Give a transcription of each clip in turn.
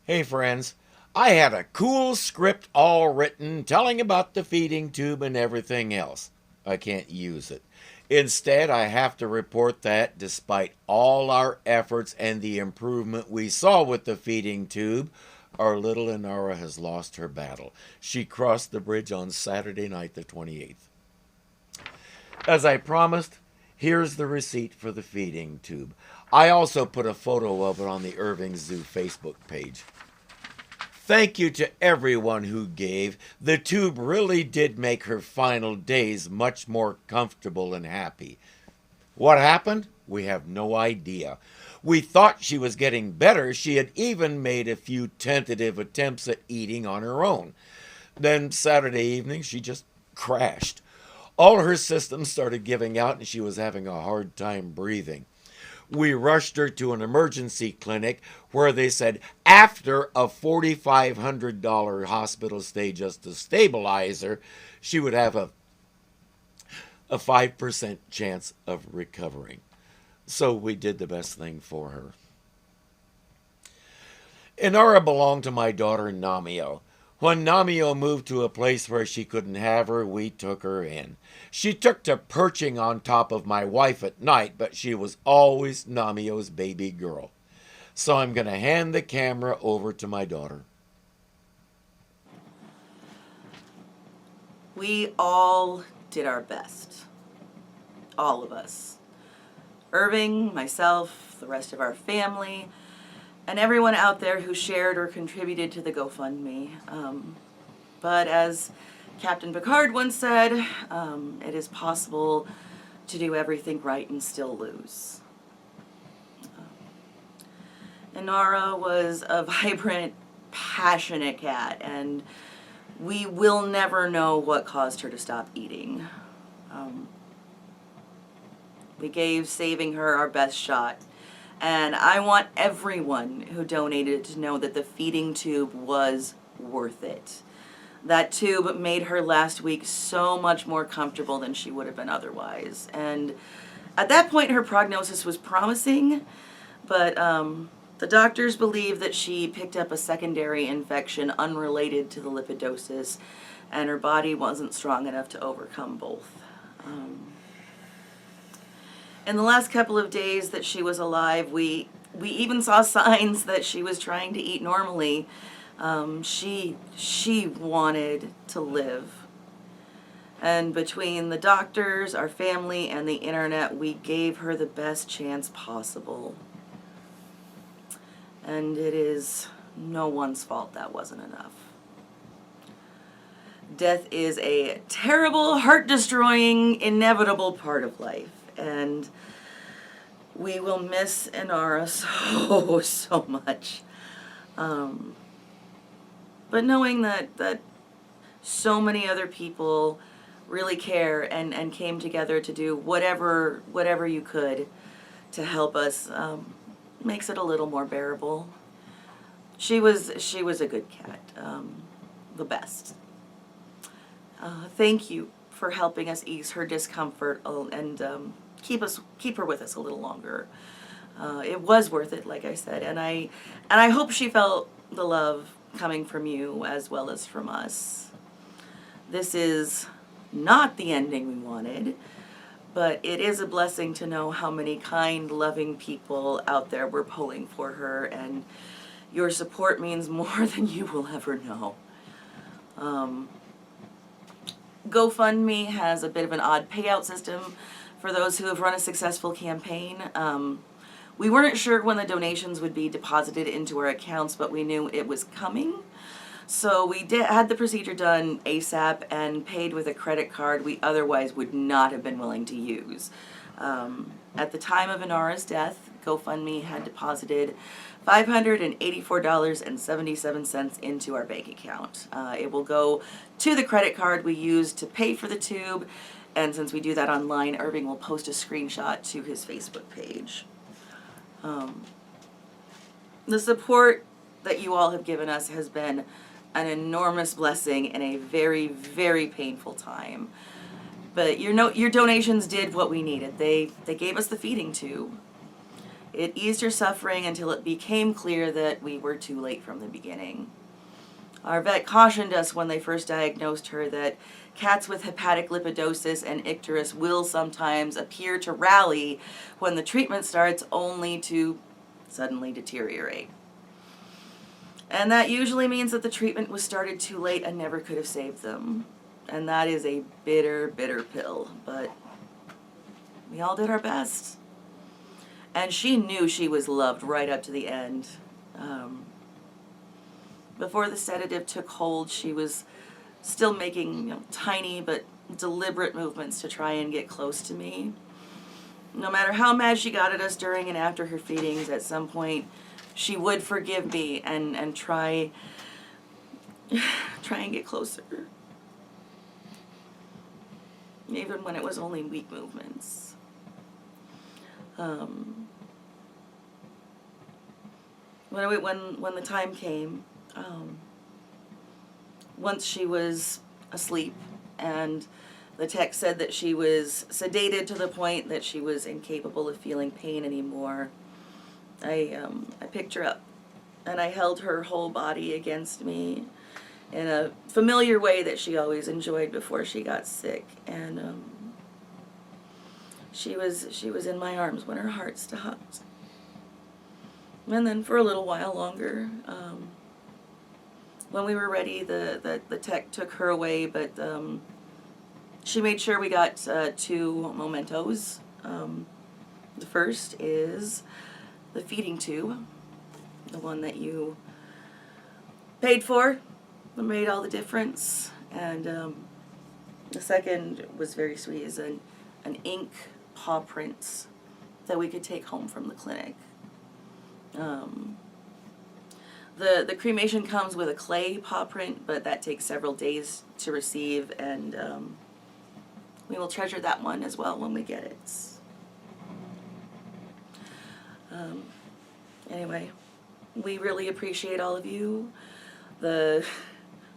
Hey friends, I had a cool script all written telling about the feeding tube and everything else. I can't use it. Instead, I have to report that despite all our efforts and the improvement we saw with the feeding tube, our little Inara has lost her battle. She crossed the bridge on Saturday night, the 28th. As I promised, here's the receipt for the feeding tube. I also put a photo of it on the Irving Zoo Facebook page. Thank you to everyone who gave. The tube really did make her final days much more comfortable and happy. What happened? We have no idea. We thought she was getting better. She had even made a few tentative attempts at eating on her own. Then Saturday evening, she just crashed. All her systems started giving out and she was having a hard time breathing. We rushed her to an emergency clinic where they said after a $4,500 hospital stay just to stabilize her, she would have a 5% chance of recovering. So we did the best thing for her. Inara belonged to my daughter Namio. When Namio moved to a place where she couldn't have her, we took her in. She took to perching on top of my wife at night, but she was always Namio's baby girl. So I'm going to hand the camera over to my daughter. We all did our best. All of us. Irving, myself, the rest of our family, and everyone out there who shared or contributed to the GoFundMe. But as Captain Picard once said, it is possible to do everything right and still lose. Inara was a vibrant, passionate cat, and we will never know what caused her to stop eating. We gave saving her our best shot. And I want everyone who donated to know that the feeding tube was worth it. That tube made her last week so much more comfortable than she would have been otherwise. And at that point, her prognosis was promising, but the doctors believe that she picked up a secondary infection unrelated to the lipidosis, and her body wasn't strong enough to overcome both. In the last couple of days that she was alive, we even saw signs that she was trying to eat normally. She wanted to live. And between the doctors, our family, and the internet, we gave her the best chance possible. And it is no one's fault that wasn't enough. Death is a terrible, heart-destroying, inevitable part of life. And we will miss Inara so much. But knowing that so many other people really care and came together to do whatever you could to help us makes it a little more bearable. She was a good cat, the best. Thank you for helping us ease her discomfort and keep her with us a little longer. It was worth it, like I said, and I hope she felt the love coming from you as well as from us. This is not the ending we wanted, but it is a blessing to know how many kind, loving people out there were pulling for her, and your support means more than you will ever know. GoFundMe has a bit of an odd payout system for those who have run a successful campaign. We weren't sure when the donations would be deposited into our accounts, but we knew it was coming. So we had the procedure done ASAP and paid with a credit card we otherwise would not have been willing to use. At the time of Inara's death, GoFundMe had deposited $584.77 into our bank account. It will go to the credit card we used to pay for the tube, and since we do that online, Irving will post a screenshot to his Facebook page. The support that you all have given us has been an enormous blessing in a very, very painful time. But your donations did what we needed. They gave us the feeding tube. It eased her suffering until it became clear that we were too late from the beginning. Our vet cautioned us when they first diagnosed her that cats with hepatic lipidosis and icterus will sometimes appear to rally when the treatment starts, only to suddenly deteriorate. And that usually means that the treatment was started too late and never could have saved them. And that is a bitter, bitter pill, but we all did our best. And she knew she was loved right up to the end. Before the sedative took hold, she was still making tiny but deliberate movements to try and get close to me. No matter how mad she got at us during and after her feedings, at some point she would forgive me and try and get closer. Even when it was only weak movements. When the time came, once she was asleep and the tech said that she was sedated to the point that she was incapable of feeling pain anymore, I picked her up and I held her whole body against me in a familiar way that she always enjoyed before she got sick. And she was in my arms when her heart stopped. And then for a little while longer, when we were ready, the tech took her away, but she made sure we got 2 mementos. The first is the feeding tube, the one that you paid for, that made all the difference. And the second was very sweet, is an ink paw print that we could take home from the clinic. The cremation comes with a clay paw print, but that takes several days to receive, and we will treasure that one as well when we get it. Anyway, we really appreciate all of you. The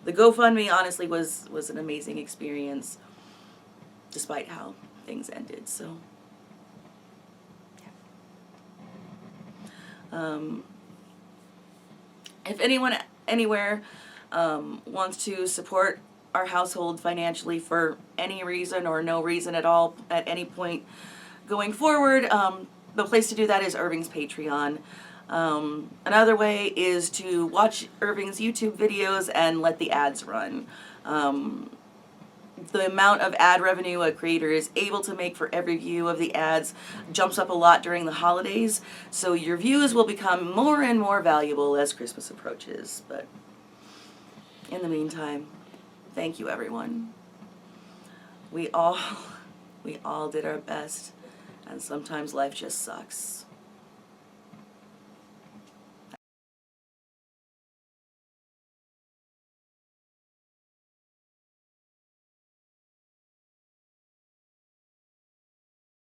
GoFundMe honestly was an amazing experience, despite how things ended. So, yeah. If anyone anywhere wants to support our household financially for any reason or no reason at all at any point going forward, the place to do that is Irving's Patreon. Another way is to watch Irving's YouTube videos and let the ads run. The amount of ad revenue a creator is able to make for every view of the ads jumps up a lot during the holidays, so your views will become more and more valuable as Christmas approaches. But in the meantime, thank you, everyone. We all did our best, and sometimes life just sucks.